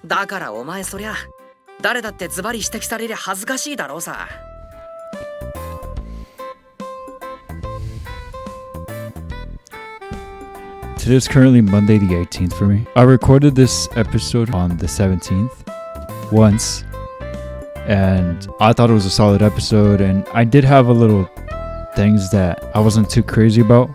だからお前そりゃ誰だってズバリ指摘されりゃ恥ずかしいだろうさ。Today is currently Monday the 18th for me. I recorded this episode on the 17th once, and I thought it was a solid episode, and I did have a little things that I wasn't too crazy about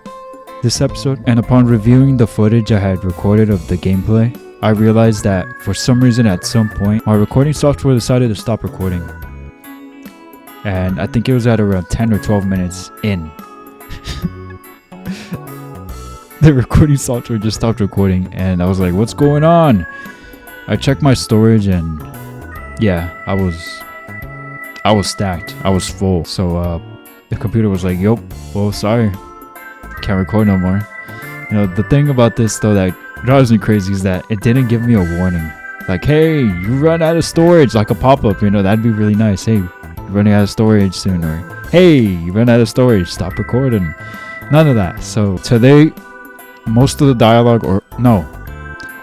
this episode. And upon reviewing the footage I had recorded of the gameplay, I realized that for some reason at some point my recording software decided to stop recording, and I think it was at around 10 or 12 minutes in. The recording software just stopped recording, and I was like, what's going on? I checked my storage, and yeah, I was stacked. I was full. So the computer was like, yup, well, sorry, can't record no more. You know, the thing about this though that drives me crazy is that it didn't give me a warning. Like, hey, you run out of storage, like a pop-up, you know, that'd be really nice. Hey, you're running out of storage soon, or hey, you ran out of storage, stop recording. None of that. So today, most of the dialogue, or no,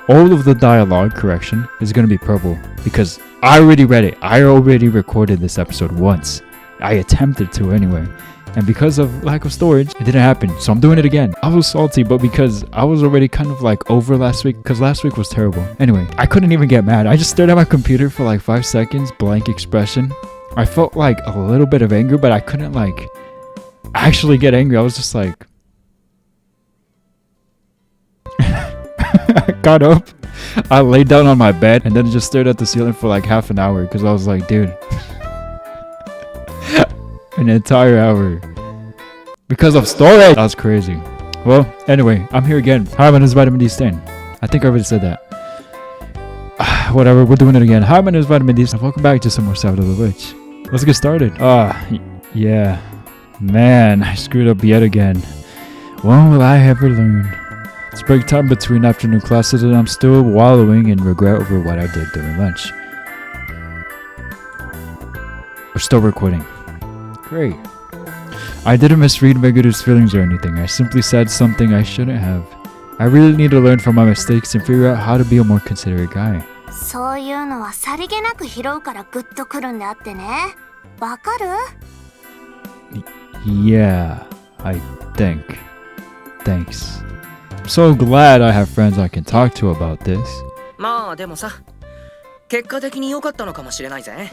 all of the dialogue, correction, is going to be purple because I already read it. I already recorded this episode once. I attempted to anyway. And because of lack of storage, it didn't happen. So I'm doing it again. I was salty, but because I was already kind of like over last week, because last week was terrible. Anyway, I couldn't even get mad. I just stared at my computer for like 5 seconds, blank expression. I felt like a little bit of anger, but I couldn't like actually get angry. I was just like, I got up, I laid down on my bed, and then just stared at the ceiling for like half an hour because I was like, dude, an entire hour because of storage. That's crazy. Well, anyway, I'm here again. Hi, my name is VitaminDStain. I think I already said that. Whatever, we're doing it again. Hi, my name is VitaminDStain. Welcome back to some more Sabbat of the Witch. Let's get started. Yeah, man, I screwed up yet again. When will I ever learn? It's break time between afternoon classes, and I'm still wallowing in regret over what I did during lunch. We're still recording. Great. I didn't misread Meguru's feelings or anything. I simply said something I shouldn't have. I really need to learn from my mistakes and figure out how to be a more considerate guy. そういうのはさりげなく拾うからグッとくるんであってね。わかる? Yeah, I think. Thanks. I'm so glad I have friends I can talk to about this. まあでもさ、結果的に良かったのかもしれないぜ。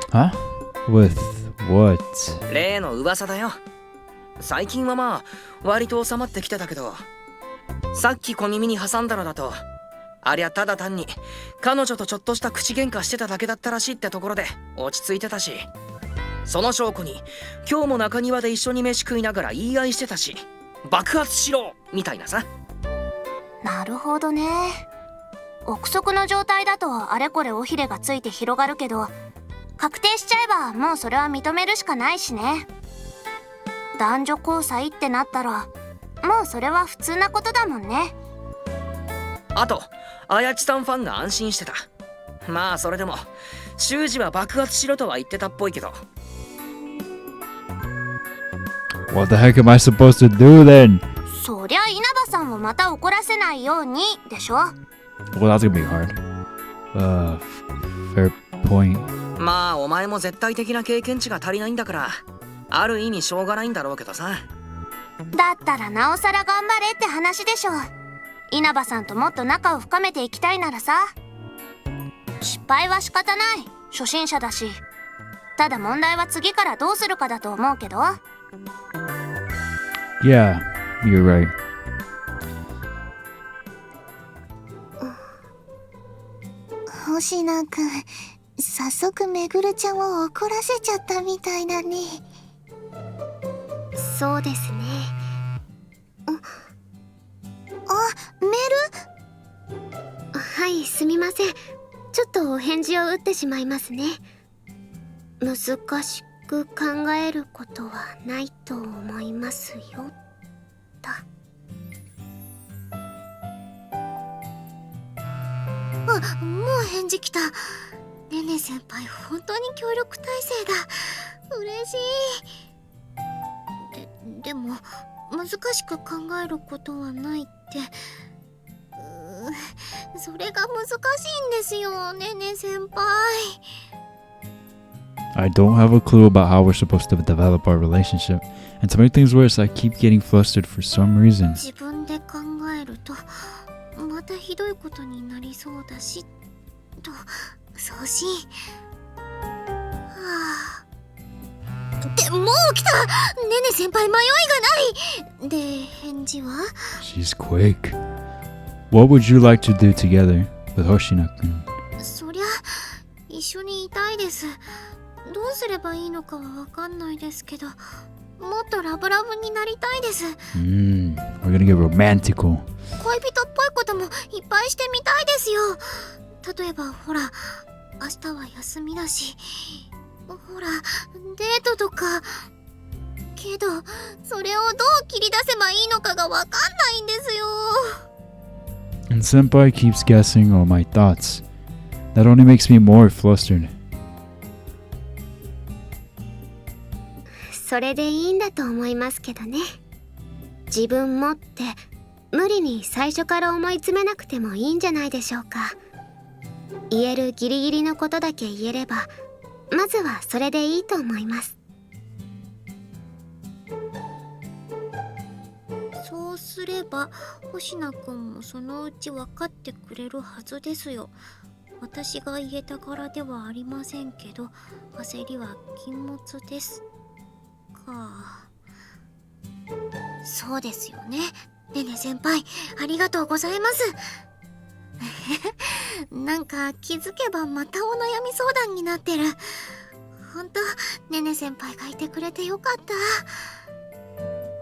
Huh? With what? 例の噂だよ。最近はまあ割と収まってきてたけど、さっき小耳に挟んだのだと、ありゃただ単に彼女とちょっとした口喧嘩してただけだったらしいってところで落ち着いてたし、その証拠に今日も中庭で一緒に飯食いながら言い合いしてたし、爆発しろみたいなさ。なるほどね。憶測の状態だとあれこれ尾ひれがついて広がるけど、確定しちゃえばもうそれは認めるしかないしね。男女交際ってなったらもうそれは普通なことだもんね。あとあやちさんファンが安心してた。まあそれでも修二は爆発しろとは言ってたっぽいけど。What the heck am I supposed to do then? そりゃ稲葉さんをまた怒らせないようにでしょ。 Well, that's gonna be hard. Fair point. まあお前も絶対的な経験値が足りないんだから、ある意味しょうがないんだろうけどさ。だったらなおさら頑張れって話でしょ。稲葉さんともっと仲を深めていきたいならさ。失敗は仕方ない。初心者だし。ただ問題は次からどうするかだと思うけど。Yeah, you're right. 星名くん、早速めぐるちゃんを怒らせちゃったみたいだね。そうですね。メル？はい、すみません。ちょっとお返事を打ってしまいますね。難しく考えることはないと思いますよ。もう返事来た。ねね先輩、本当に協力体制だ。嬉しい。でも難しく考えることはないって、それが難しいんですよ、ねね先輩。I don't have a clue about how we're supposed to develop our relationship. And to make things worse, I keep getting flustered for some reason. 自分で考えるとまたひどいことになりそうだしと送信。はあ、でもう来た。ねね先輩迷いがない。で返事は She's quick. What would you like to do together with Hoshina-kun? そりゃ一緒にいたいです。どうすればいいのかはわかんないですけど、もっとラブラブになりたいです。We're gonna get romantical. 恋人っぽいこともいっぱいしてみたいですよ。例えばほら、明日は休みだし、ほらデートとか。けどそれをどう切り出せばいいのかがわかんないんですよ。And Senpai keeps guessing all my thoughts. That only makes me more flustered. それでいいんだと思いますけどね。自分もって無理に最初から思い詰めなくてもいいんじゃないでしょうか。言えるギリギリのことだけ言えれば、まずはそれでいいと思います。そうすれば星名くんもそのうち分かってくれるはずですよ。私が言えたからではありませんけど、焦りは禁物ですか。そうですよね。ねね先輩、ありがとうございます。なんか気づけばまたお悩み相談になってる。ほんとねね先輩がいてくれてよかった。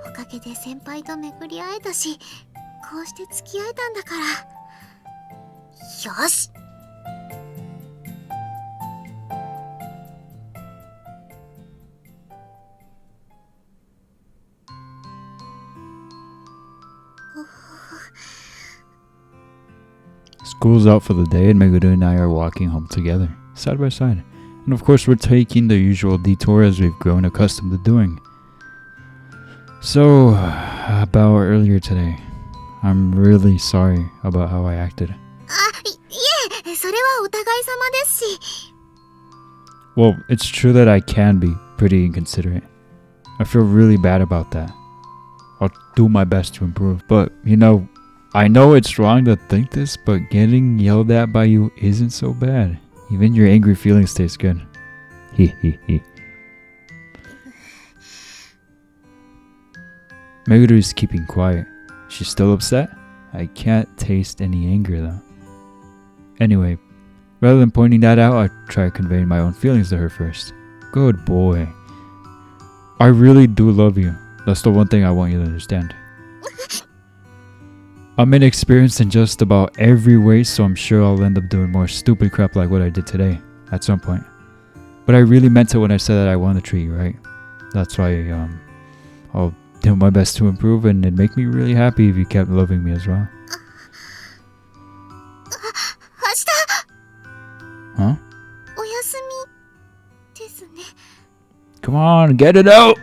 おかげで先輩と巡り会えたし、こうして付き合えたんだから。よし。School's out for the day and Meguru and I are walking home together, side by side. And of course we're taking the usual detour as we've grown accustomed to doing. So, about earlier today, I'm really sorry about how I acted. いえ、それはお互い様ですし。Well, it's true that I can be pretty inconsiderate. I feel really bad about that. I'll do my best to improve. But, you know, I know it's wrong to think this, but getting yelled at by you isn't so bad. Even your angry feelings taste good. Hee. Meguru is keeping quiet. She's still upset? I can't taste any anger though. Anyway, rather than pointing that out, I try conveying my own feelings to her first. Good boy. I really do love you. That's the one thing I want you to understand. I'm inexperienced in just about every way, so I'm sure I'll end up doing more stupid crap like what I did today, at some point. But I really meant it when I said that I want to treat you right. That's why, I'll do my best to improve, and it'd make me really happy if you kept loving me as well. Huh? お休みですね。 Come on, get it out!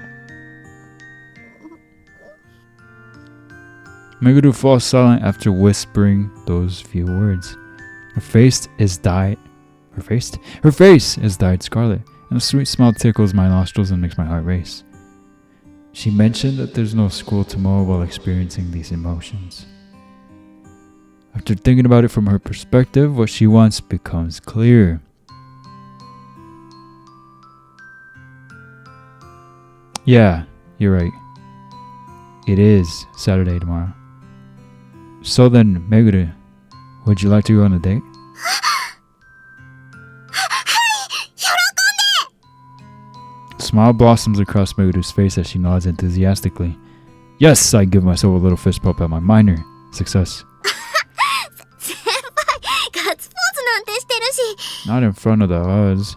Meguru falls silent after whispering those few words. Her face is dyed scarlet, and a sweet smile tickles my nostrils and makes my heart race. She mentioned that there's no school tomorrow while experiencing these emotions. After thinking about it from her perspective, what she wants becomes clear. Yeah, you're right. It is Saturday tomorrow. So then, Meguru, would you like to go on a date? A smile blossoms across Meguru's face as she nods enthusiastically. Yes, I give myself a little fist bump at my minor success. 先輩、ガッツポーズなんてしてるし。 Not in front of the others.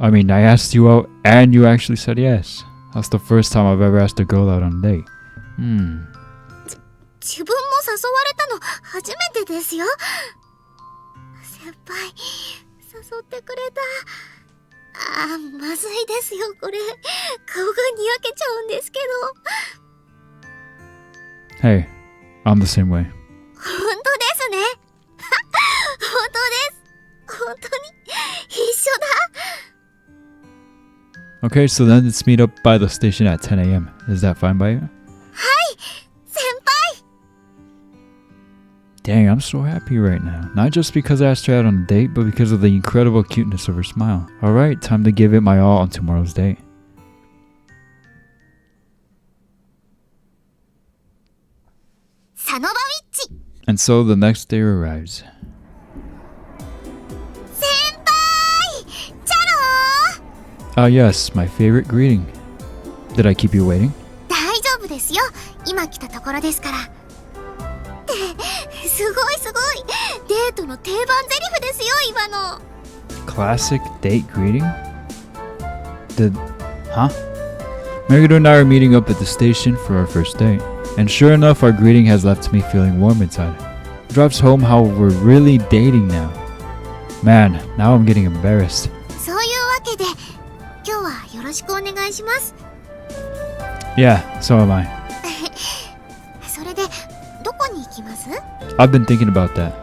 I mean, I asked you out and you actually said yes. That's the first time I've ever asked a girl out on a date. 自分も誘われたの初めてですよ。先輩、誘ってくれた。まずいですよこれ。顔がにやけちゃうんですけど。 Hey, I'm the same way. 本当ですね。Okay, so then let's meet up by the station at 10 a.m. Is that fine by you? 先輩 Dang, I'm so happy right now. Not just because I asked her out on a date, but because of the incredible cuteness of her smile. Alright, time to give it my all on tomorrow's date. And so the next day arrives. 先輩チャロ Ah yes, my favorite greeting. Did I keep you waiting? 大丈夫ですよ今来たところですからすごいすごいデートの定番ゼリフですよ今の Classic date greeting? Huh? Meguru and I are meeting up at the station for our first date. And sure enough, our greeting has left me feeling warm inside. Drops home how we're really dating now. Man, now I'm getting embarrassed. そういうわけで今日はよろしくお願いします Yeah, so am I. それでどこに行きます I've been thinking about that.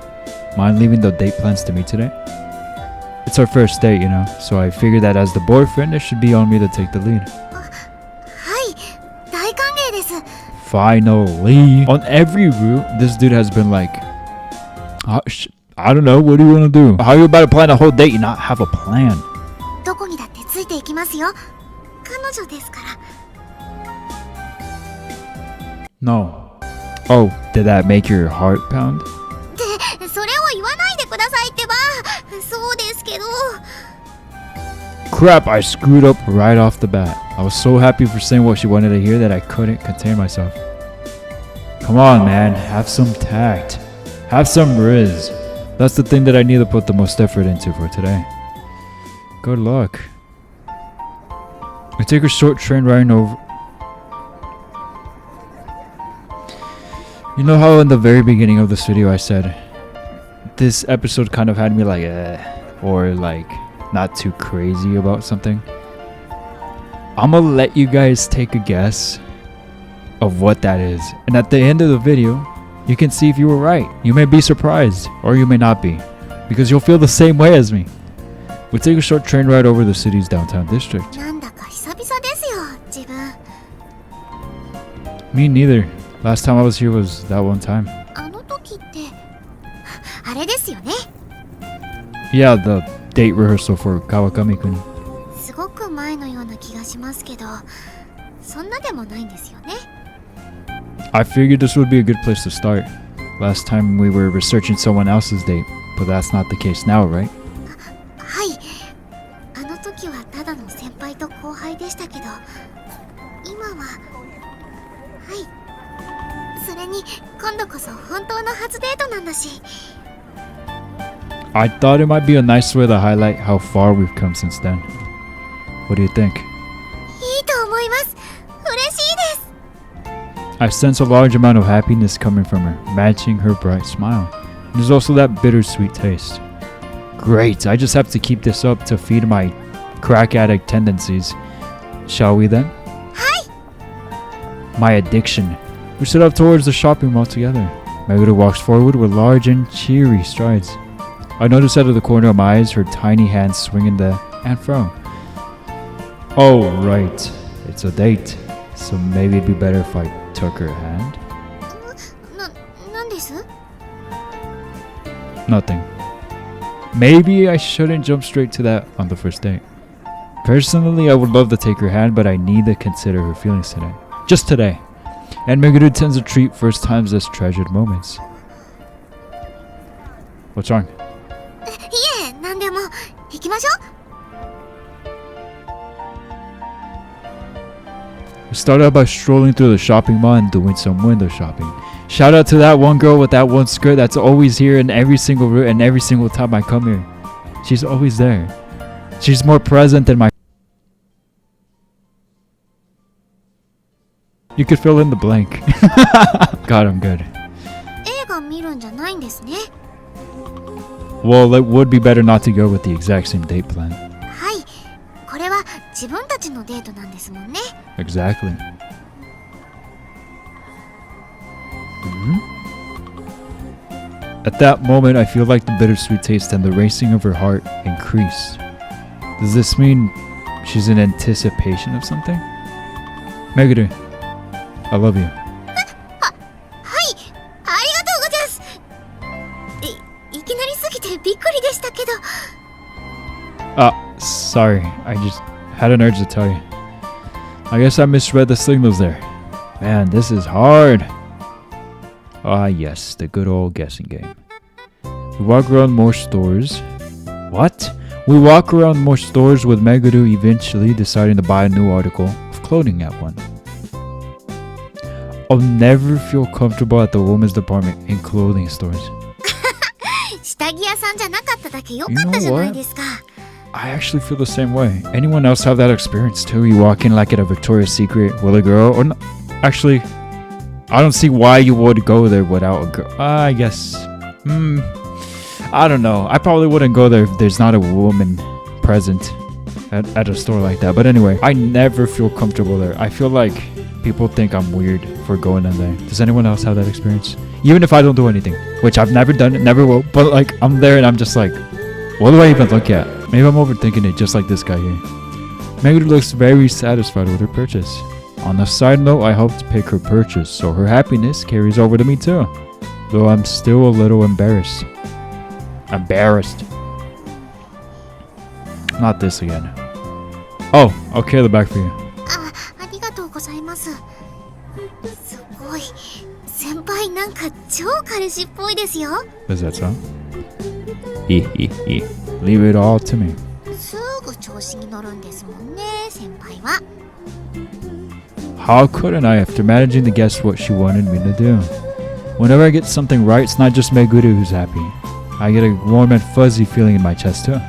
Mind leaving the date plans to me today? It's our first date, you know, so I figured that as the boyfriend, it should be on me to take the lead. はい大歓迎です Finally! On every route, this dude has been like, I don't know, what do you want to do? How are you about to plan a whole date and not have a plan? どこにだってついていきますよ彼女ですから No. Oh, did that make your heart pound? でそれを言わないでくださいってばそうですけど Crap, I screwed up right off the bat. I was so happy for saying what she wanted to hear that I couldn't contain myself. Come on, man, have some tact. Have some riz. That's the thing that I need to put the most effort into for today. Good luck. We take a short train riding over. You know how in the very beginning of this video I said this episode kind of had me like or like not too crazy about something? I'm gonna let you guys take a guess of what that is, and at the end of the video you can see if you were right. You may be surprised or you may not be, because you'll feel the same way as me. We take a short train ride over the city's downtown district. なんだか久々ですよ自分 Me neither. Last time I was here was that one time. あの時ってあれですよね Yeah, the date rehearsal for Kawakami-kun. すごく前のような気がしますけどそんなでもないんですよね I figured this would be a good place to start. Last time we were researching someone else's date, but that's not the case now, right? はいあの時はただの先輩と後輩でしたけど今ははいそれに今度こそ本当の初デートなんだし I thought it might be a nice way to highlight how far we've come since then. What do you think? いいと思います嬉しいです I sense a large amount of happiness coming from her, matching her bright smile. There's also that bittersweet taste. Great, I just have to keep this up to feed my crack addict tendencies. Shall we then? Hi! My addiction. We set off towards the shopping mall together. Meguru walks forward with large and cheery strides. I notice out of the corner of my eyes her tiny hands swinging to and fro. Oh, right. It's a date. So maybe it'd be better if I took her hand? なんです Nothing. Maybe I shouldn't jump straight to that on the first date. Personally, I would love to take her hand, but I need to consider her feelings today. Just today. And Meguru tends to treat first times as treasured moments. What's wrong? いえなんでも行きましょう We started out by strolling through the shopping mall and doing some window shopping. Shout out to that one girl with that one skirt that's always here in every single route and every single time I come here. She's always there. She's more present than my... You could fill in the blank. God, I'm good. 映画見るんじゃないんですね Well, it would be better not to go with the exact same date plan. はいこれは自分たちのデートなんですもんね Exactly. At that moment, I feel like the bittersweet taste and the racing of her heart increase. Does this mean she's in anticipation of something? Meguru, I love you. はい、ありがとうございます。いきなりすぎてびっくりでしたけど。Sorry, I just had an urge to tell you. I guess I misread the signals there. Man, this is hard. Ah, yes, the good old guessing game. We walk around more stores. What? We walk around more stores with Meguru eventually deciding to buy a new article of clothing at one. I'll never feel comfortable at the women's department in clothing stores. 下着屋さんじゃなかっただけ良かったじゃないですか。I actually feel the same way. Anyone else have that experience too? You walk in like at a Victoria's Secret with a girl, or actually, I don't see why you would go there without a girl. I guess. I don't know. I probably wouldn't go there if there's not a woman present at a store like that. But anyway, I never feel comfortable there. I feel like people think I'm weird for going in there. Does anyone else have that experience? Even if I don't do anything, which I've never done, never will. But like, I'm there and I'm just like, what do I even look at? Maybe I'm overthinking it, just like this guy here. Meguru looks very satisfied with her purchase. On a side note, I helped pick her purchase, so her happiness carries over to me too. Though I'm still a little embarrassed. Not this again. Oh, I'll carry the bag for you. ありがとうございます。すごい。先輩なんか超彼氏っぽいですよ。Is that so? Leave it all to me. すぐ調子に乗るんですもんね、先輩は。How couldn't I after managing to guess what she wanted me to do? Whenever I get something right, it's not just Meguru who's happy. I get a warm and fuzzy feeling in my chest too.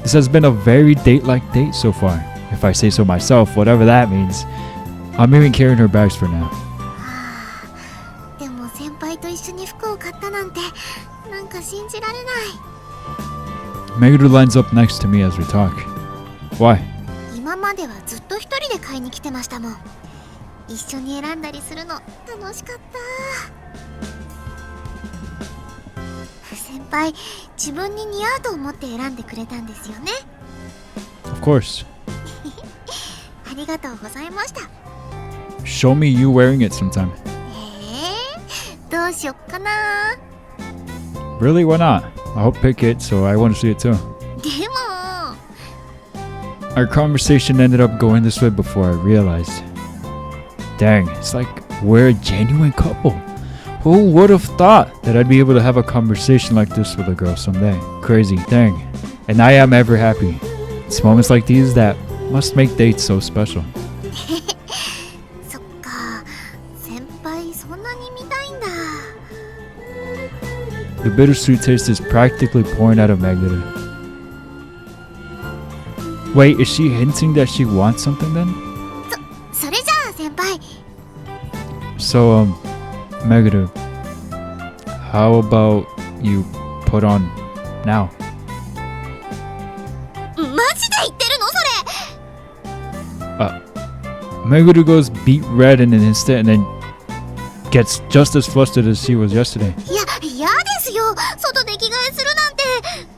This has been a very date-like date so far. If I say so myself, whatever that means. I'm even carrying her bags for now. でも先輩と一緒に服を買ったなんて、なんか信じられない。Meguru lines up next to me as we talk. Why? 今まではずっと一人で買いに来てましたもん。一緒に選んだりするの楽しかった。先輩、自分に似合うと思って選んでくれたんですよね。Of course. ありがとうございました。Show me you wearing it sometime. どうしよっかな。 Really? Why not? I'll pick it, so I want to see it too. でも Our conversation ended up going this way before I realized. Dang, it's like we're a genuine couple. Who would have thought that I'd be able to have a conversation like this with a girl someday? Crazy, dang. And I am ever happy. It's moments like these that must make dates so special. そっか、先輩そんなに見たいんだ。 The bittersweet taste is practically pouring out of Meguru. Wait, is she hinting that she wants something then? それじゃあ先輩。 So, Meguru, how about you put on now? マジで言ってるのそれ。Meguru goes beet red in an instant and then gets just as flustered as she was yesterday. いや、嫌ですよ。外で着替えするなんて。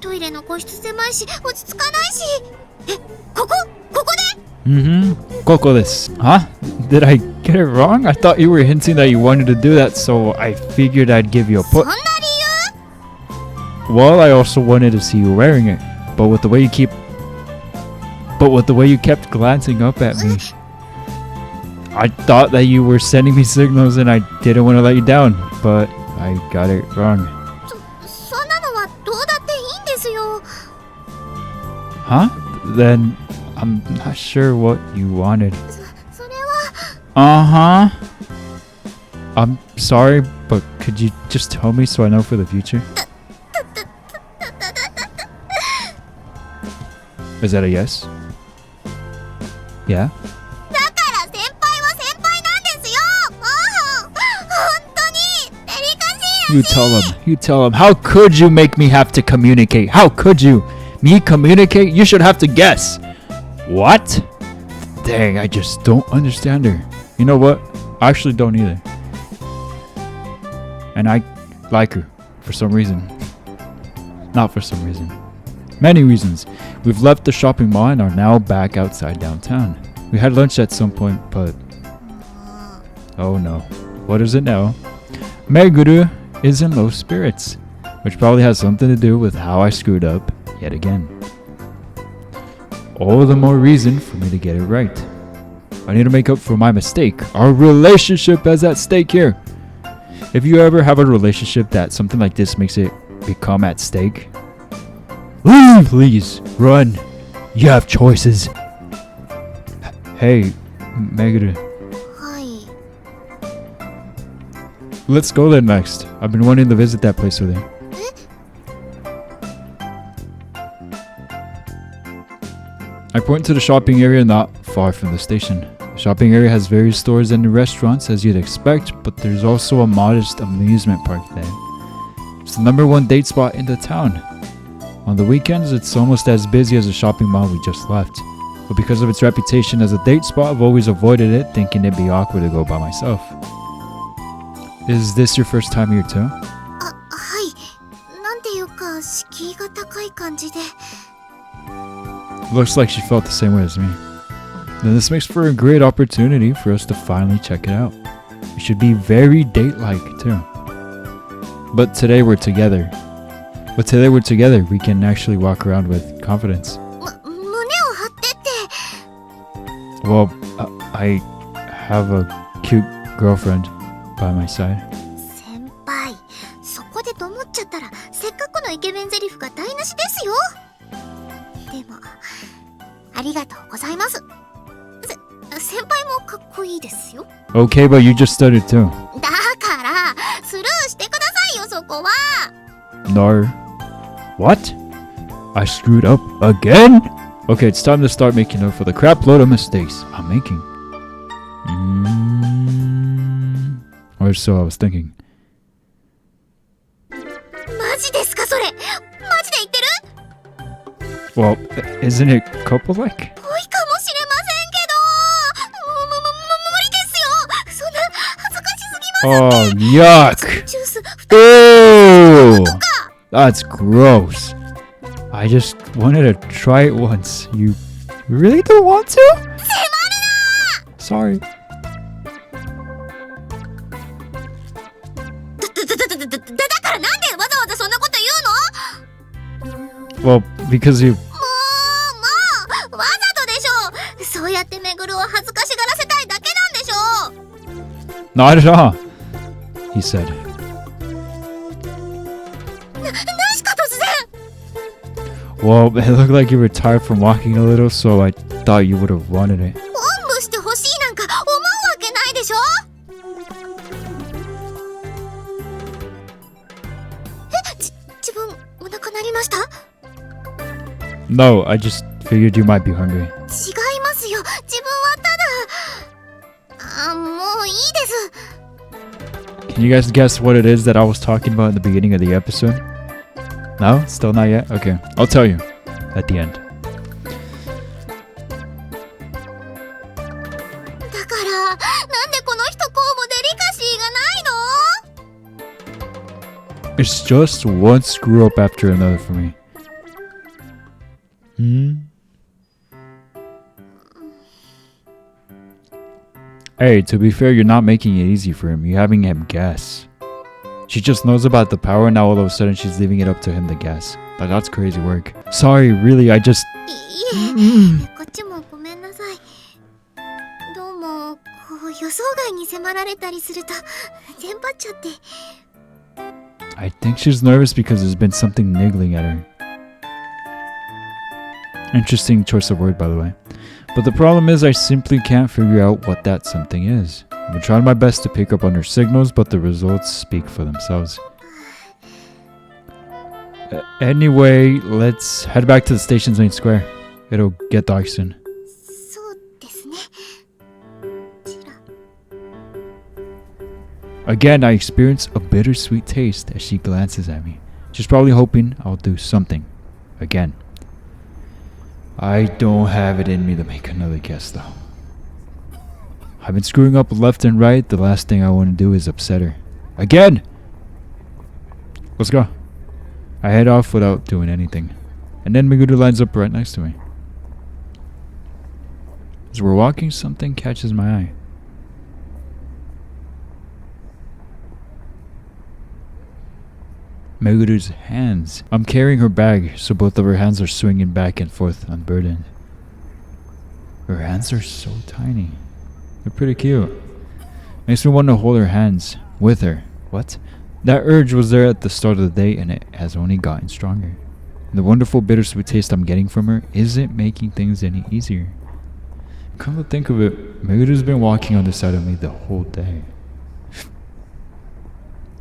トイレの個室狭いし、落ち着かないし。ここでKoko this. Huh? Did I get it wrong? I thought you were hinting that you wanted to do that, so I figured I'd give you a そん put. な理由？ Well, I also wanted to see you wearing it, but with the way you kept glancing up at me, I thought that you were sending me signals and I didn't want to let you down, but I got it wrong. そんなのはどうだっていいんですよ。 Huh? Then I'm not sure what you wanted. それは。 I'm sorry, but could you just tell me so I know for the future? Is that a yes? Yeah? だから先輩は先輩なんですよ。本当にデリカシー You やし。 You tell him. How could you make me have to communicate? How could you? Me communicate? You should have to guess. What? Dang, I just don't understand her. You know what? I actually don't either. And I like her for some reason. Not for some reason. Many reasons. We've left the shopping mall and are now back outside downtown. We had lunch at some point, but... oh no. What is it now? Meguru is in low spirits, which probably has something to do with how I screwed up yet again. All the more reason for me to get it right. I need to make up for my mistake. Our relationship is at stake here. If you ever have a relationship that something like this makes it become at stake, leave, please, run. You have choices. Hey, Meguru. Hi. Let's go there next. I've been wanting to visit that place with you. I point to the shopping area not far from the station. The shopping area has various stores and restaurants as you'd expect, but there's also a modest amusement park there. It's the #1 date spot in the town. On the weekends, it's almost as busy as the shopping mall we just left. But because of its reputation as a date spot, I've always avoided it, thinking it'd be awkward to go by myself. Is this your first time here too? はい。なんていうか、敷居が高い感じで。 Looks like she felt the same way as me. Then this makes for a great opportunity for us to finally check it out. It should be very date-like too. But today we're together. We can actually walk around with confidence. 胸を張ってって。 Well, I have a cute girlfriend by my side. 先輩、そこでと思っちゃったら、せっかくのイケメンゼリフが台無しですよ。でも、ありがとうございます。先輩もかっこいいですよ。Okay, but you just started too. だからスルーしてくださいよ、そこは。 No. What? I screwed up again? Okay, it's time to start making up for the crap load of mistakes I'm making. Or so I was thinking. マジですかそれ？マジで言ってる？ Well, isn't it couple-like? ぽいかもしれませんけど、無理ですよ。そんな恥ずかしすぎますって。 Oh, yuck! ジュース2 Ew! That's gross. I just wanted to try it once. You really don't want to? Sorry. だからなんでわざわざそんなこと言うの？ Well, because you... もうわざとでしょ。そうやってめぐるを恥ずかしがらせたいだけなんでしょ。 Not at all, he said. 何しか突然。 Well, it looked like you were tired from walking a little, so I thought you would have wanted it. おんぶしてほしいなんか思うわけないでしょ。自分お腹鳴りました？ No, I just figured you might be hungry. 違いますよ。自分はただもういいです。 Can you guys guess what it is that I was talking about in the beginning of the episode? No? Still not yet? Okay, I'll tell you at the end. だからなんでこの人こうもデリカシーがないの？ It's just one screw up after another for me. Hey, to be fair, you're not making it easy for him. You're having him guess. She just knows about the power, and now all of a sudden she's leaving it up to him to guess. Like, that's crazy work. Sorry, really, I just... いえ、こっちもごめんなさい。どうもこう予想外に迫られたりするとテンパっちゃって。 I think she's nervous because there's been something niggling at her. Interesting choice of word, by the way. But the problem is I simply can't figure out what that something is. I've been trying my best to pick up on her signals, but the results speak for themselves. Anyway, let's head back to the station's main square. It'll get dark soon. そうですね。ちら。 Again, I experience a bittersweet taste as she glances at me. She's probably hoping I'll do something. Again. I don't have it in me to make another guess though. I've been screwing up left and right. The last thing I want to do is upset her. Again! Let's go. I head off without doing anything. And then Meguru lines up right next to me. As we're walking, something catches my eye. Meguru's hands. I'm carrying her bag, so both of her hands are swinging back and forth unburdened. Her hands are so tiny. They're pretty cute. Makes me want to hold her hands with her. What? That urge was there at the start of the day, and it has only gotten stronger. The wonderful bittersweet taste I'm getting from her isn't making things any easier. Come to think of it, Meguru's been walking on the side of me the whole day.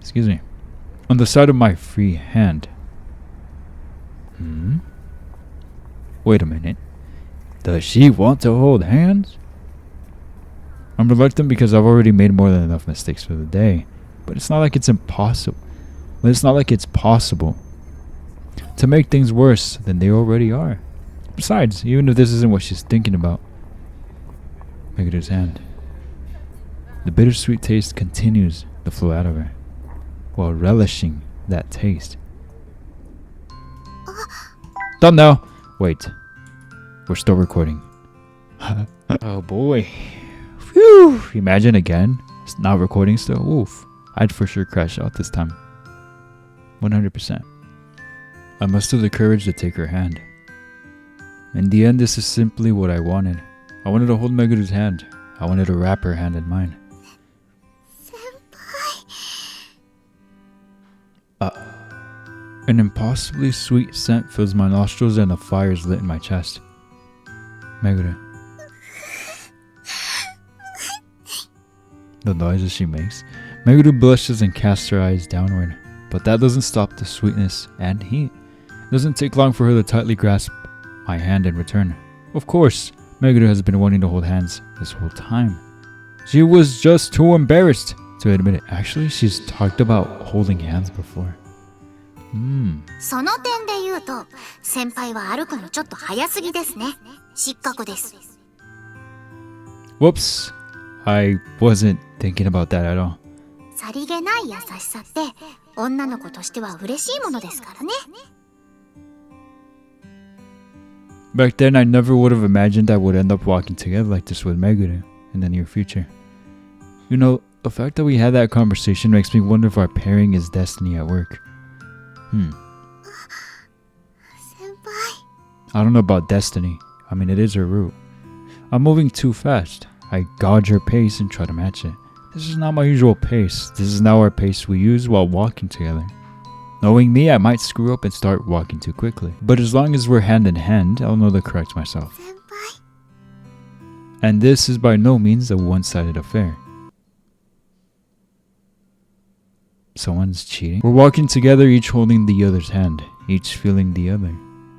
Excuse me. On the side of my free hand. Wait a minute. Does she want to hold hands? I'm reluctant because I've already made more than enough mistakes for the day. But it's not like it's impossible. But it's not like it's possible to make things worse than they already are. Besides, even if this isn't what she's thinking about. Meguru's hand. The bittersweet taste continues to flow out of her, while relishing that taste. Thumbnail! Wait. We're still recording. Oh boy. Phew! Imagine again. It's not recording still. Oof. I'd for sure crash out this time. 100%. I mustered the courage to take her hand. In the end, this is simply what I wanted. I wanted to hold Meguru's hand. I wanted to wrap her hand in mine. An impossibly sweet scent fills my nostrils and a fire is lit in my chest. Meguru. The noises she makes. Meguru blushes and casts her eyes downward. But that doesn't stop the sweetness and heat. It doesn't take long for her to tightly grasp my hand in return. Of course, Meguru has been wanting to hold hands this whole time. She was just too embarrassed to admit it. Actually, she's talked about holding hands before. その点で言うと、先輩は歩くのちょっと早すぎですね。失格です。Whoops. I wasn't thinking about that at all. さりげない優しさって女の子としては嬉しいものですからね。Back then, I never would have imagined I would end up walking together like this with Meguru in the near future. You know, the fact that we had that conversation makes me wonder if our pairing is destiny at work. 先輩。I don't know about destiny. I mean, it is her route. I'm moving too fast. I gauge her pace and try to match it. This is not my usual pace. This is now our pace we use while walking together. Knowing me, I might screw up and start walking too quickly. But as long as we're hand in hand, I'll know to correct myself. 先輩。 And this is by no means a one-sided affair. Someone's cheating? We're walking together, each holding the other's hand, each feeling the other.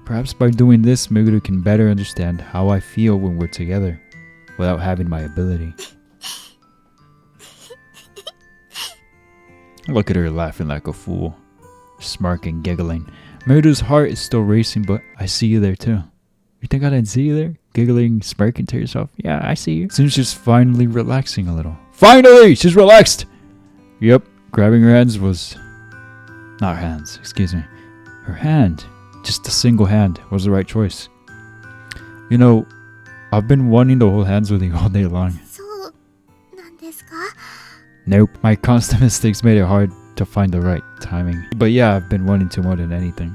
Perhaps by doing this, Meguru can better understand how I feel when we're together, without having my ability. Look at her laughing like a fool, smirking, giggling. Meguru's heart is still racing, but I see you there too. You think I didn't see you there? Giggling, smirking to yourself? Yeah, I see you. Seems she's finally relaxing a little. Finally! She's relaxed! Yep. Grabbing her hands was... Not hands, excuse me. Her hand, just a single hand, was the right choice. You know, I've been wanting to hold hands with you all day long. そうなんですか？ Nope, my constant mistakes made it hard to find the right timing. But yeah, I've been wanting to more than anything.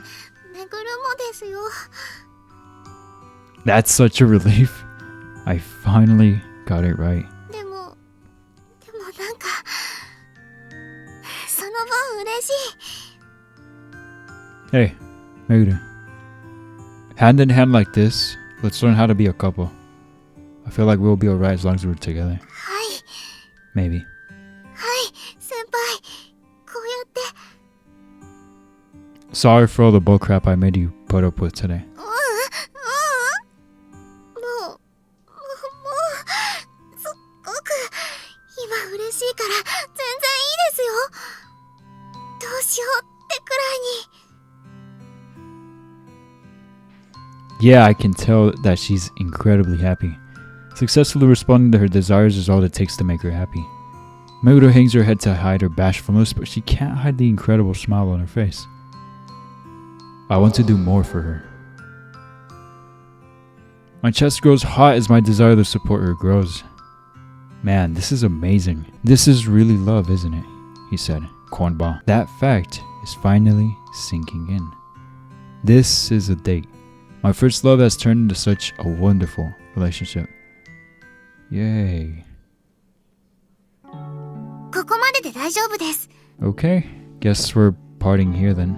めぐるもですよ。 That's such a relief. I finally got it right. でもなんかその分嬉しい。 Hey, Meguru. Hand in hand like this, let's learn how to be a couple. I feel like we'll be alright as long as we're together. はい Maybe. はい先輩こうやって。 Sorry for all the bullcrap I made you put up with today. もうすっごく今嬉しいから全然いいですよ。どうしようってくらいに。 Yeah, I can tell that she's incredibly happy. Successfully responding to her desires is all it takes to make her happy. Meguru hangs her head to hide her bashfulness, but she can't hide the incredible smile on her face. I want to do more for her. My chest grows hot as my desire to support her grows. Man, this is amazing. This is really love, isn't it? He said, Cornball. That fact is finally sinking in. This is a date. My first love has turned into such a wonderful relationship. Yay. ここまでで大丈夫です。 Okay, guess we're parting here then.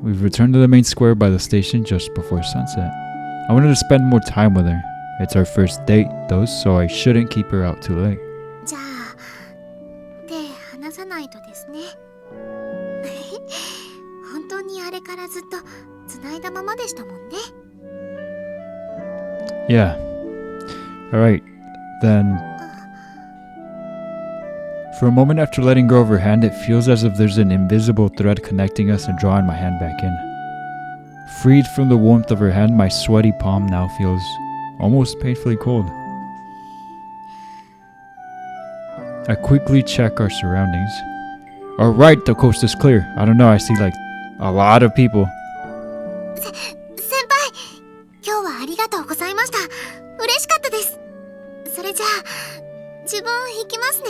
We've returned to the main square by the station just before sunset. I wanted to spend more time with her. It's our first date though, so I shouldn't keep her out too late. じゃあ、手離さないとですね。本当にあれからずっと繋いだままでしたもんね。Yeah. Alright, then. For a moment after letting go of her hand, it feels as if there's an invisible thread connecting us and drawing my hand back in. Freed from the warmth of her hand, my sweaty palm now feels almost painfully cold. I quickly check our surroundings. Alright, the coast is clear. I don't know, I see like a lot of people. 先輩、今日はありがとうございました。嬉しかったです。それじゃあ、自分行きますね。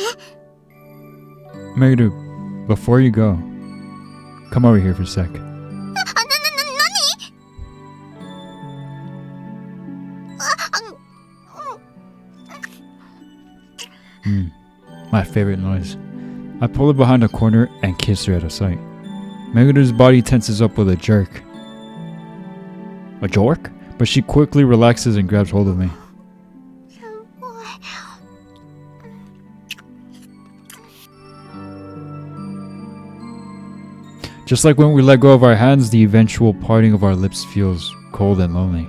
Meguru, before you go, come over here for a sec. My favorite noise. I pull her behind a corner and kiss her out of sight. Meguru's body tenses up with a jerk. A jerk? But she quickly relaxes and grabs hold of me. Just like when we let go of our hands, the eventual parting of our lips feels cold and lonely.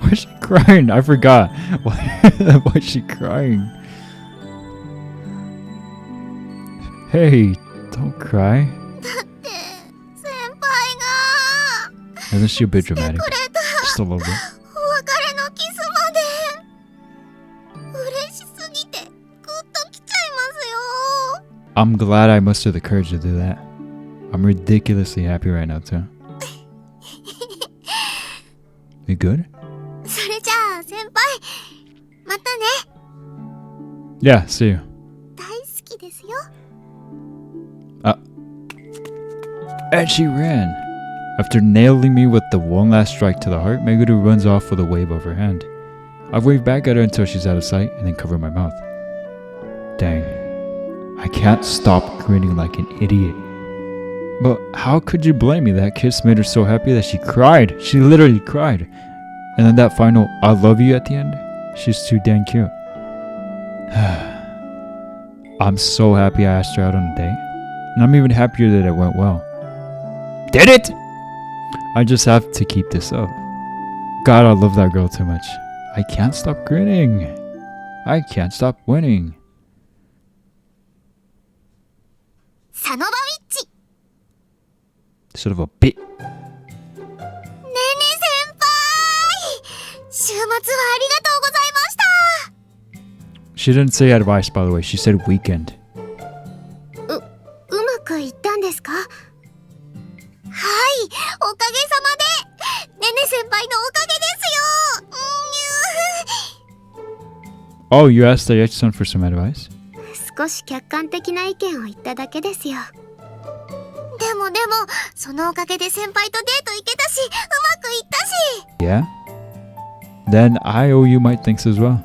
Why is she crying? I forgot. Why is she crying? Hey, don't cry. 先輩が Isn't she a bit してく dramatic? れた Just a little bit. お別れのキスまで嬉しすぎてグッときちゃいますよ。 I'm glad I mustered the courage to do that. I'm ridiculously happy right now too. You good? それじゃあ先輩、またね。 Yeah, see you. 大好きですよ。 And she ran. After nailing me with the one last strike to the heart, Meguru runs off with a wave of her hand. I wave back at her until she's out of sight and then cover my mouth. Dang. I can't stop grinning like an idiot. But how could you blame me? That kiss made her so happy that she cried. She literally cried. And then that final I love you at the end, she's too dang cute. I'm so happy I asked her out on a date. And I'm even happier that it went well. Did it? I just have to keep this up. God, I love that girl too much. I can't stop grinning. I can't stop winning. サノバウィッチ。 Sort of a bit. ねね先輩、週末はありがとうございました。 She didn't say advice, by the way. She said weekend. うまくいったんですか？はい、おかげさまで。ねね先輩のおかげですよ。Oh, you asked Ayachi-san for some advice? 少し客観的な意見を言っただけですよ。でもそのおかげで先輩とデート行けたし、うまくいったし。 Yeah? Then I owe you my thanks as well.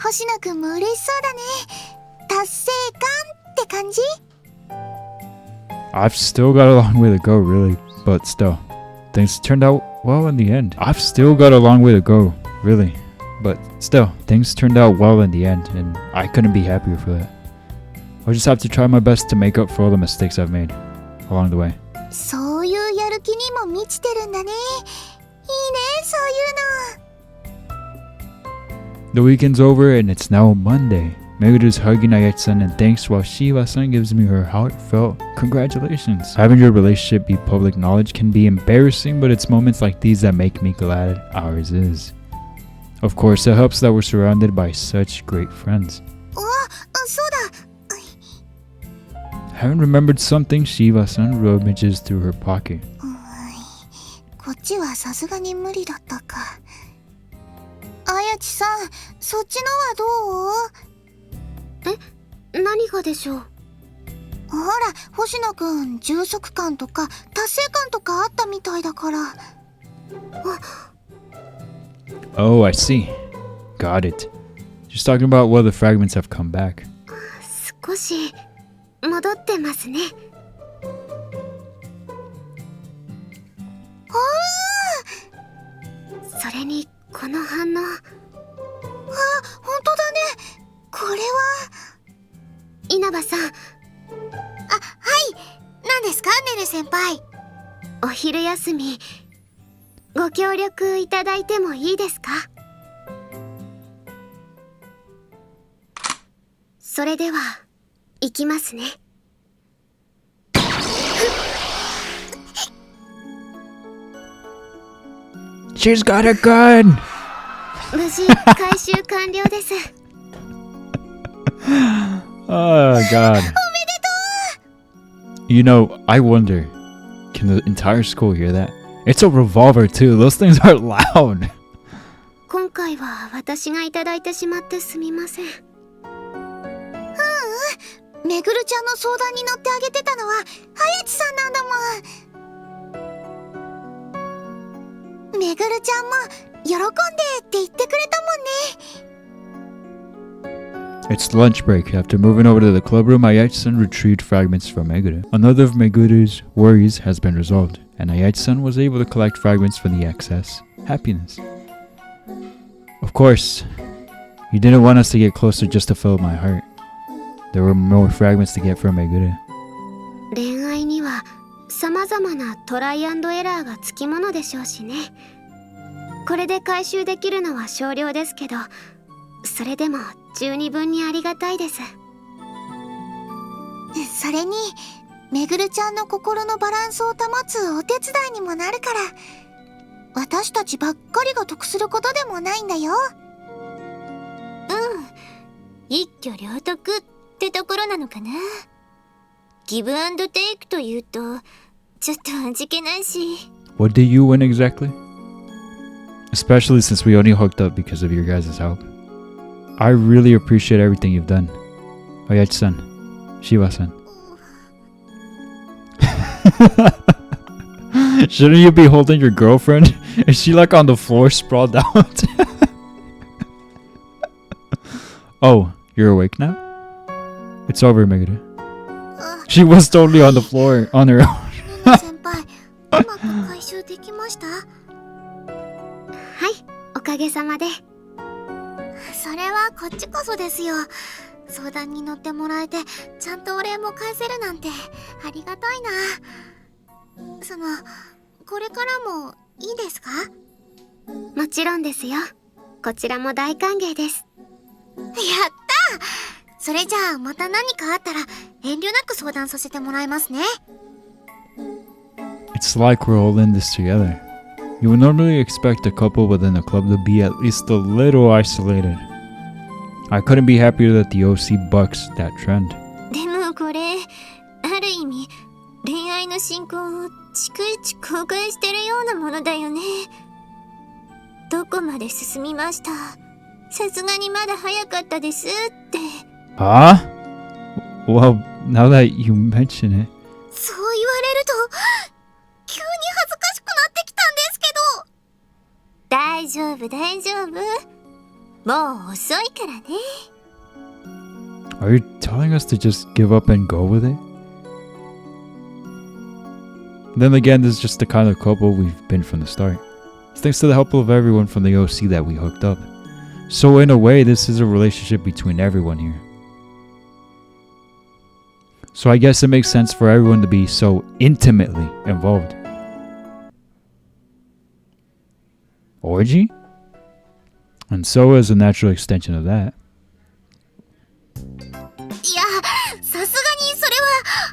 星野くんも嬉しそうだね。達成感って感じ？ I've still got a long way to go, really. But still, things turned out well in the end. I've still got a long way to go, really. But still, things turned out well in the end, and I couldn't be happier for that. I'll just have to try my best to make up for all the mistakes I've made along the way. そういうやる気にも満ちてるんだね。いいね、そういうの。 The weekend's over and it's now Monday. Meguru's hugging Ayachi-san and thanks while Shiba-san gives me her heartfelt congratulations. Having your relationship be public knowledge can be embarrassing, but it's moments like these that make me glad ours is. Of course, it helps that we're surrounded by such great friends. そうだ。 Haven't remembered something, Shiba-san rummaged through her pocket. ちはさすがに無理だったか。あやちさん、そっちのはどう？何がでしょう？ほら、星野くん、充足感とか達成感とかあったみたいだから。Oh, I see. Got it. She's talking about whether fragments have come back. 少し戻ってますね。それにこの反応。あ、本当だね。これは。稲葉さん、あ、はい。何ですか、ねね先輩。お昼休みご協力いただいてもいいですか？それでは行きますね。She's got a gun! 無事回収完了です。Oh, God. You know, I wonder, can the entire school hear that? It's a revolver, too. Those things are loud. 今回は私がいただいてしまってすみません。めぐるちゃんの相談に乗ってあげてたのははやちさんなんだもん。めぐるちゃんも喜んでって言ってくれたもんね。 It's lunch break. After moving over to the clubroom, Ayachi-san retrieved fragments from Meguru. Another of Meguru's worries has been resolved, and Ayachi-san was able to collect fragments from the excess happiness. Of course, he didn't want us to get closer just to fill my heart. There were more fragments to get from Meguru. 恋愛には様々なトライアンドエラーがつきものでしょうしね。これで回収できるのは少量ですけど、それでも十二分にありがたいです。それにめぐるちゃんの心のバランスを保つお手伝いにもなるから、私たちばっかりが得することでもないんだよ。一挙両得ってところなのかな。ギブアンドテイクというとちょっと味気ないし。 What did you win exactly? Especially since we only hooked up because of your guys' help. I really appreciate everything you've done. Ayachi-san, Shiba-san. Shouldn't you be holding your girlfriend? Is she like on the floor sprawled out? Oh, you're awake now? It's over, Meguru. She was totally on the floor on her own. 先輩、うまく回収できました？はい、おかげさまで。それはこっちこそですよ。相談に乗ってもらえてちゃんとお礼も返せるなんてありがたいな。これからもいいですか？もちろんですよ。こちらも大歓迎です。やった！それじゃあまた何かあったら遠慮なく相談させてもらいますね。 It's like we're all in this together. You would normally expect a couple within a club to be at least a little isolated. I couldn't be happier that the OC bucks that trend. でもこれある意味恋愛の進行を逐一公開してるようなものだよね。どこまで進みました？さすがにまだ早かったですって。Huh? Well, now that you mention it. そう言われると急に恥ずかしくなってきたんですけど。大丈夫大丈夫。もう遅いからね。 Are you telling us to just give up and go with it? Then again, this is just the kind of couple we've been from the start. It's thanks to the help of everyone from the OC that we hooked up. So in a way, this is a relationship between everyone here. So I guess it makes sense for everyone to be so intimately involved. Orgy? And so is a natural extension of that. いや、さすがにそれは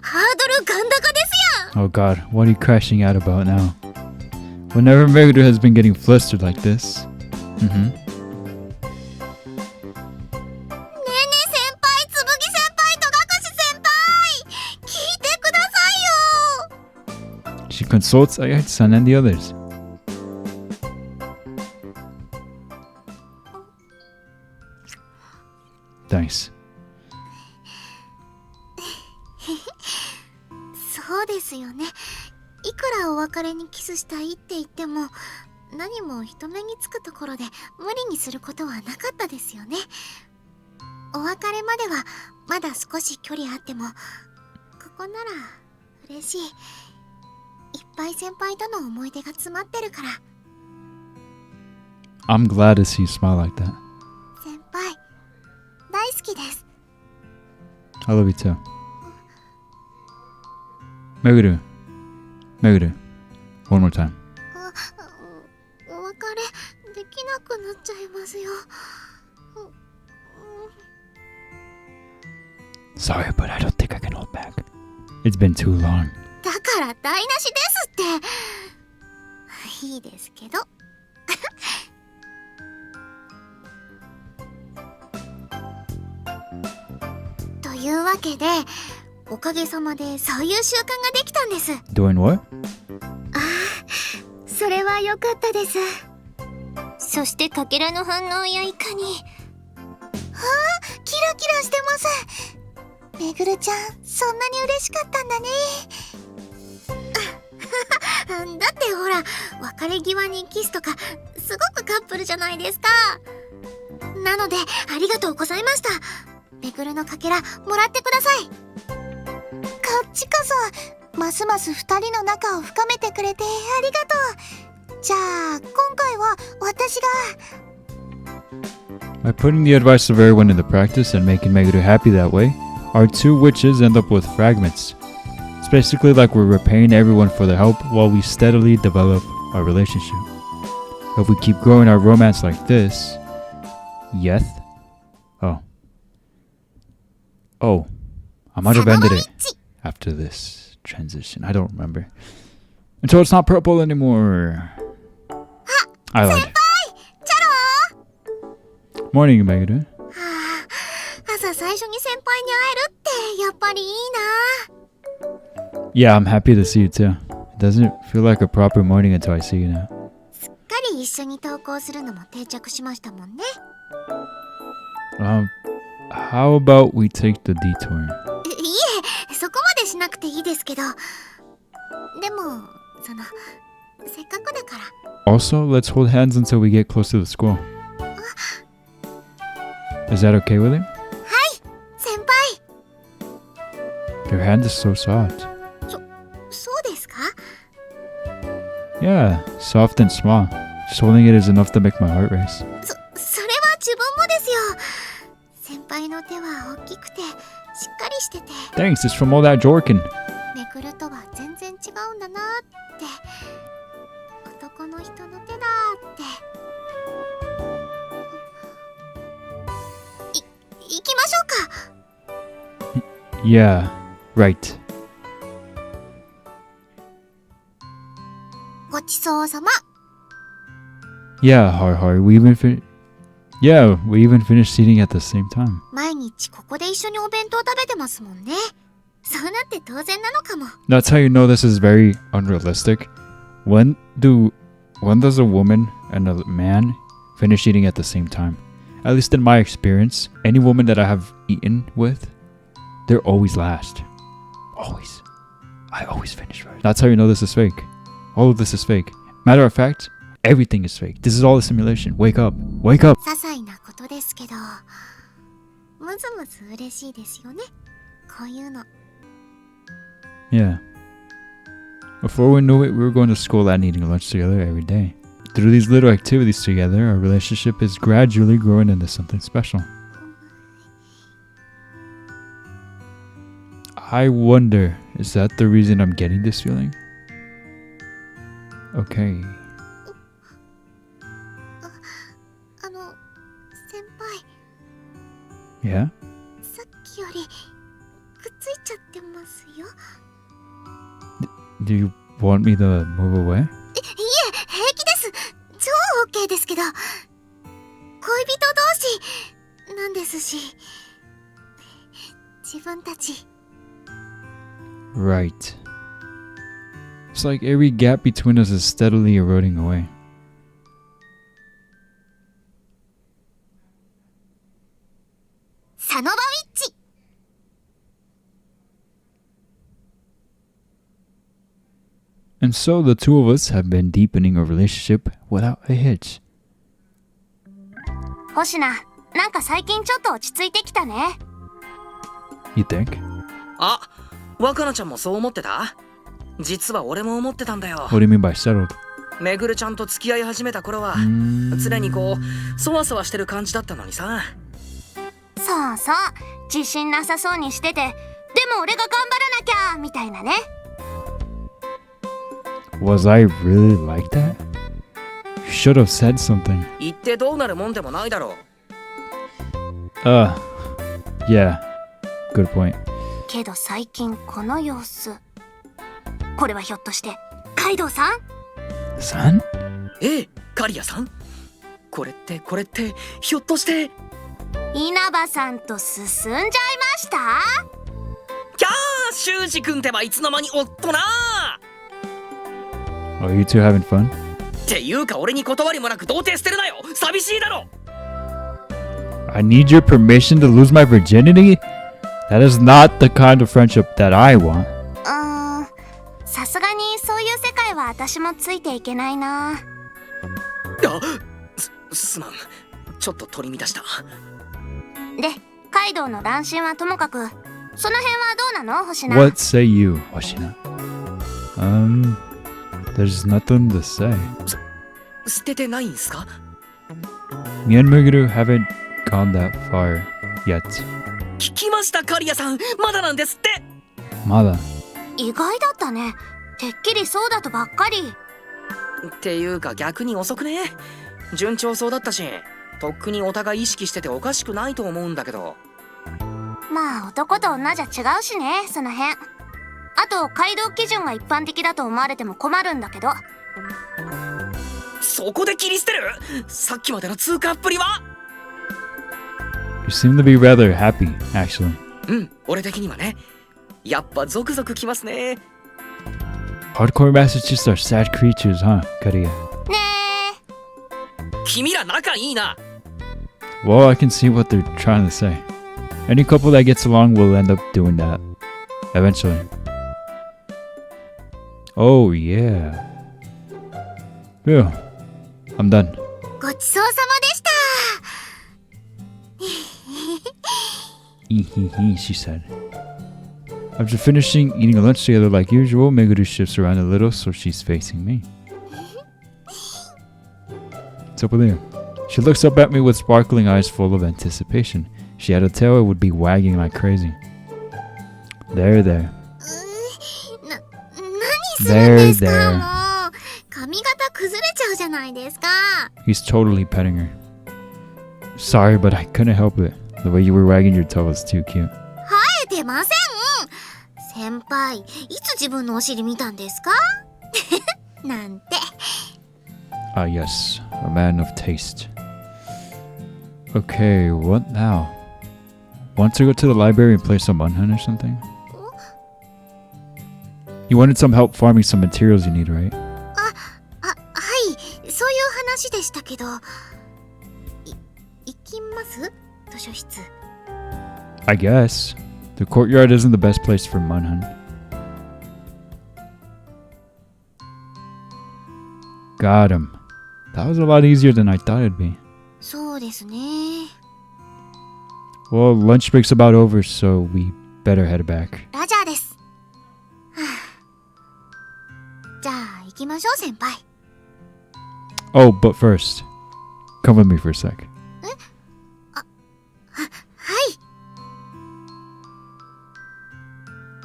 ハードルガン高ですやん。 Oh god, what are you crashing out about now? Whenever Meguru has been getting flustered like this. ねえねえ先輩、つぶぎ先輩、戸隠先輩、聞いてくださいよ。 She consults Ayachi-san and the others. そうですよね。いくらお別れにキスしたいって言っても、何も人目につくところで無理にすることはなかったですよね。お別れまではまだ少し距離あっても、ここなら嬉しい。いっぱい先輩との思い出が詰まってるから。 I'm glad to see you smile like that. 先輩大好きです。 I love you too. Meguru. Meguru. One more time. お別れできなくなっちゃいますよ。Sorry, but I don't think I can hold back. It's been too long. だから台無しですって。いいですけど。というわけで、おかげさまでそういう習慣ができたんです。 Doing what? それは良かったです。そしてかけらの反応やいかに。キラキラしてます。めぐるちゃん、そんなに嬉しかったんだね。だってほら、別れ際にキスとかすごくカップルじゃないですか。なのでありがとうございました。めぐるのかけらもらってください。こっちこそ、ますます二人の仲を深めてくれてありがとう。じゃあ今回は私が。 By putting the advice of everyone into practice and making Meguru happy that way, our two witches end up with fragments. It's basically like we're repaying everyone for their help while we steadily develop our relationship. If we keep growing our romance like this, Yeth? Oh, I might have ended it after this transition. I don't remember. Until it's not purple anymore. I like it. チャロ Morning, Meguru. ー。朝最初に先輩に会えるってやっぱりいいな。 Yeah, I'm happy to see you too. It doesn't feel like a proper morning until I see you now. すっかり一緒に登校するのも定着しましたもんね。 How about we take the detour? いえ、そこまでしなくていいですけど。でも、せっかくだから。 Also, let's hold hands until we get close to the school. Is that okay with you? 先輩。 Your hand is so soft. そうですか？ Yeah, soft and small. Just holding it is enough to make my heart race. それは自分もですよ。先輩の手は大きくてしっかりしてて、 Thanks, it's from all that Jorkin. めくるとは全然違うんだなって。男の人の手だって。行きましょうか。 Yeah, right. ごちそうさま。 Yeah, Har, we even finished eating at the same time. 毎日ここで一緒にお弁当食べてますもんね。そうなって当然なのかも。 That's how you know this is very unrealistic. When does a woman and a man finish eating at the same time? At least in my experience, any woman that I have eaten with, they're always last. Always. I always finish first. That's how you know this is fake. All of this is fake. Matter of fact, everything is fake. This is all a simulation. Wake up. Wake up. 些細なことですけど、むずむず嬉しいですよね。こういうの。 Yeah. Before we knew it, we were going to school and eating lunch together every day. Through these little activities together, our relationship is gradually growing into something special. I wonder, is that the reason I'm getting this feeling? Okay. 先輩、 Yeah? さっきよりくっついちゃってますよ。 Do you want me to move away? いえ、平気です。超 OK ですけど、恋人同士なんですし、自分たち。 Right. It's like every gap between us is steadily eroding away. サノバウィッチ。And so the two of us have been deepening our relationship without a hitch. 星名、なんか最近ちょっと落ち着いてきたね。You think? あ、若菜ちゃんもそう思ってた？実は俺も思ってたんだよ。 What do you mean by settled? めぐるちゃんと付き合い始めた頃は常にこうそわそわしてる感じだったのにさ。そうそう、自信なさそうにしてて、でも俺が頑張らなきゃみたいなね。Was I really like that? You should have said something. 言ってどうなるもんでもないだろう。Yeah. Good point. けど最近この様子、これはひょっとしてカイドウさん？ Son? ええ、カリアさん。これってひょっとして稲葉さんと進んじゃいました？キャー、修二君ってばいつの間におっとな。 Are you two having fun? っていうか俺に断りもなく童貞捨てるなよ。寂しいだろ。 I need your permission to lose my virginity? That is not the kind of friendship that I want. さすがにそういう世界は私もついていけないな。すまん、ちょっと取り乱した。で、カイドウの乱心はともかく、その辺はどうなの、星名？ What say you, Hoshina? There's nothing to say. 捨ててないんすか？ Me and Meguru haven't gone that far yet. 聞きました、カリアさん。まだなんですって。まだ。意外だったね。てっきりそうだとばっかり。っていうか逆に遅くね。順調そうだったし、とっくにお互い意識してておかしくないと思うんだけど。まあ男と女じゃ違うしね、その辺。あと街道基準が一般的だと思われても困るんだけど。そこで切り捨てる？さっきまでの通過っぷりは。 You seem to be rather happy, actually. うん、俺的にはね。やっぱゾクゾクきますね。 Hardcore masochists are sad creatures, huh, Kariya? ね君ら仲いいな。 Well, I can see what they're trying to say. Any couple that gets along will end up doing that. Eventually. Oh, yeah. Phew. I'm done. ごちそうさまでした。 She said. After finishing eating lunch together like usual, Meguru shifts around a little so she's facing me. What's up with you? She looks up at me with sparkling eyes full of anticipation. If she had a tail, it would be wagging like crazy. There, there. 何するんですか、もう。髪型崩れちゃうじゃないですか。 He's totally petting her. Sorry, but I couldn't help it. The way you were wagging your tail was too cute. 生えてません。先輩、いつ自分のお尻見たんですか？なんて。Ah, yes. A man of taste. Okay, what now? Want to go to the library and play some Unhunt or something? You wanted some help farming some materials you need, right? はい、そういう話でしたけど。行きます？図書室。 I guess. The courtyard isn't the best place for Munhunt. Got him. That was a lot easier than I thought it'd be. そうですね。 Well, lunch break's about over, so we better head back. ラジャーです。はあ、じゃあ行きましょう、先輩。 Oh, but first, come with me for a sec. は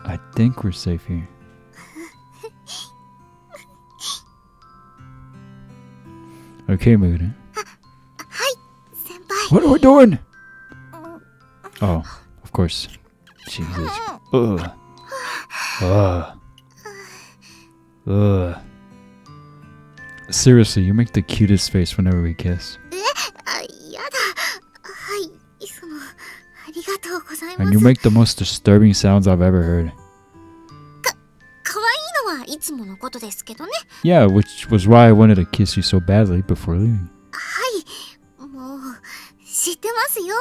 い。 I think we're safe here. Okay, Meguru. はい、先輩。 What are we doing? Oh, of course. Jesus. Ugh. Ugh. Ugh. Seriously, you make the cutest face whenever we kiss. あ、やだ。はい、ありがとうございま And す。 you make the most disturbing sounds I've ever heard. 可愛いのはいつものことですけどね。 Yeah, which was why I wanted to kiss you so badly before leaving. はい、もう知ってますよだ。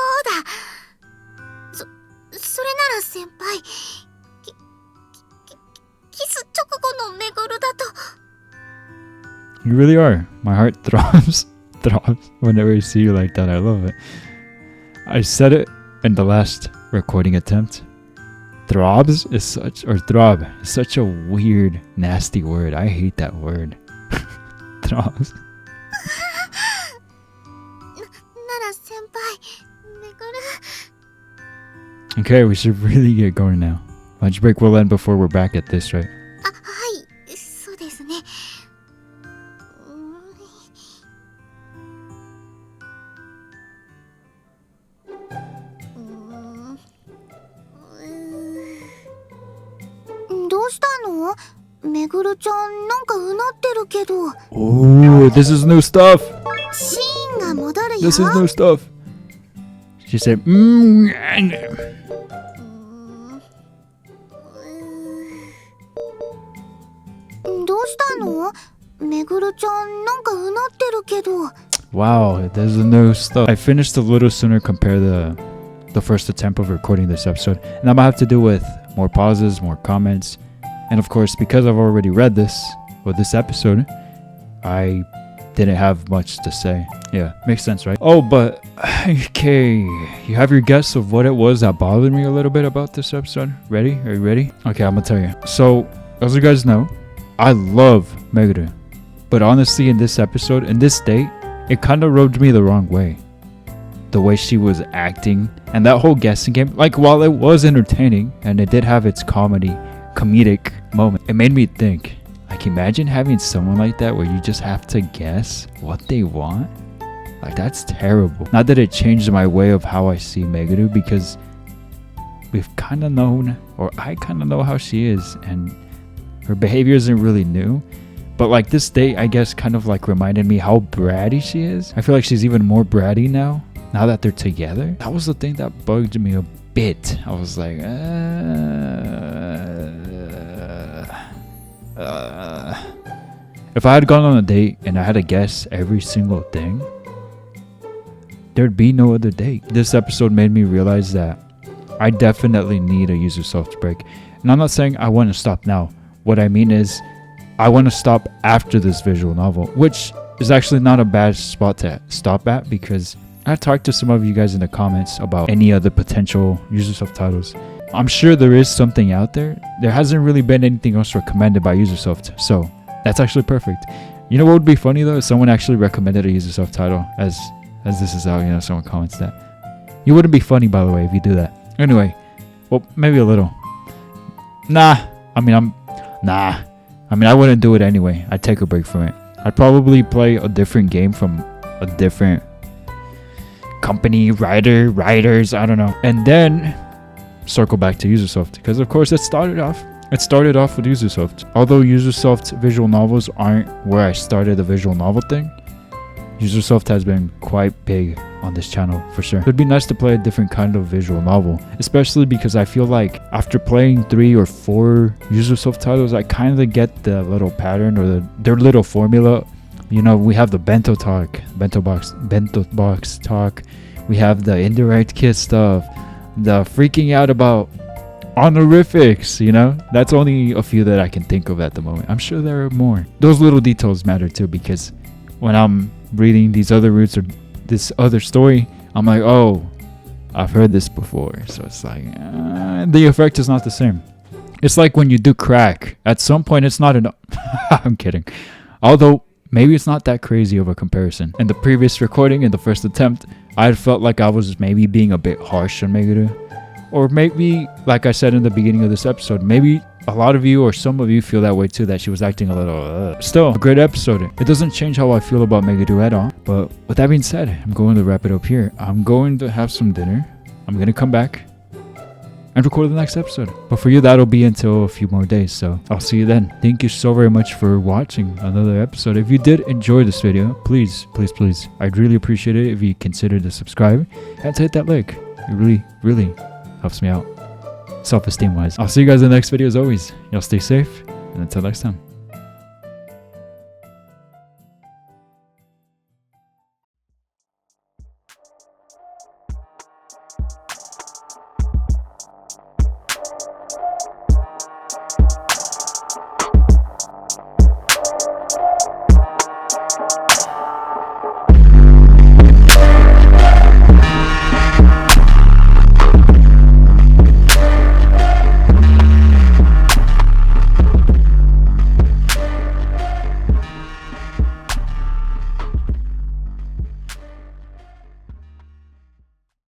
それなら先輩、キス直後のめぐるだと。You really are. My heart throbs whenever I see you like that. I love it. I said it in the last recording attempt. Throb is such a weird, nasty word. I hate that word. Throbs. なら先輩、めぐる。 Okay, we should really get going now. Lunch break will end before we're back at this, right? あ、はい、そうですね。どうしたの？めぐるちゃん、なんかうなってるけど。Oh, this is new stuff. シーンが戻るよ。 This is new stuff. She said, どうしたの？めぐるちゃん、なんかうなってるけど。 wow, there's a new stuff. I finished a little sooner compared to the first attempt of recording this episode. And that might have to do with more pauses, more comments. And of course, because I've already read this episode, I didn't have much to say. Yeah, makes sense, right? Oh, but okay, you have your guess of what it was that bothered me a little bit about this episode? Ready? Are you ready? Okay, I'm gonna tell you. So, as you guys know, I love Meguru. But honestly, in this episode, in this date, it kind of rubbed me the wrong way. The way she was acting and that whole guessing game, like while it was entertaining and it did have its comedic moment, it made me think, like imagine having someone like that where you just have to guess what they want. Like that's terrible. Not that it changed my way of how I see Meguru, because we've kind of known, or I kind of know how she is, and her behavior isn't really new. But like this date, I guess, kind of like reminded me how bratty she is. I feel like she's even more bratty now that they're together. That was the thing that bugged me a bit. I was like, if I had gone on a date and I had to guess every single thing, there'd be no other date. This episode made me realize that I definitely need a use yourself break. And I'm not saying I want to stop now. What I mean is, I want to stop after this visual novel, which is actually not a bad spot to stop at, because I talked to some of you guys in the comments about any other potential user subtitles. I'm sure there is something out there. There hasn't really been anything else recommended by Usersoft, so that's actually perfect. You know what would be funny though? If someone actually recommended a Usersoft title as this is out, you know, someone comments that. You wouldn't be funny, by the way, if you do that. Anyway, well, maybe a little. I wouldn't do it anyway. I'd take a break from it. I'd probably play a different game from a different company, writers, I don't know. And then circle back to Usersoft, because of course it started off with Usersoft. Although Usersoft visual novels aren't where I started the visual novel thing, Usersoft has been quite big on this channel for sure. It'd be nice to play a different kind of visual novel, especially because I feel like after playing 3 or 4 Usersoft titles, I kind of get the little pattern or their little formula. You know, we have the bento box talk, we have the indirect kiss stuff, the freaking out about honorifics, you know. That's only a few that I can think of at the moment. I'm sure there are more. Those little details matter too, because when I'm reading these other routes or this other story, I'm like, oh, I've heard this before. So it's like the effect is not the same. It's like when you do crack, at some point it's not enough. I'm kidding. Although maybe it's not that crazy of a comparison. In the previous recording, in the first attempt, I felt like I was maybe being a bit harsh on Meguru. Or maybe, like I said in the beginning of this episode, maybe a lot of you or some of you feel that way too, that she was acting a little Still, a great episode. It doesn't change how I feel about Meguru at all. But with that being said, I'm going to wrap it up here. I'm going to have some dinner. I'm going to come back and record the next episode. But for you, that'll be until a few more days. So I'll see you then. Thank you so very much for watching another episode. If you did enjoy this video, please, I'd really appreciate it if you consider to subscribe and to hit that like. It really helps me out, self-esteem wise. I'll see you guys in the next video as always. Y'all stay safe, and until next time.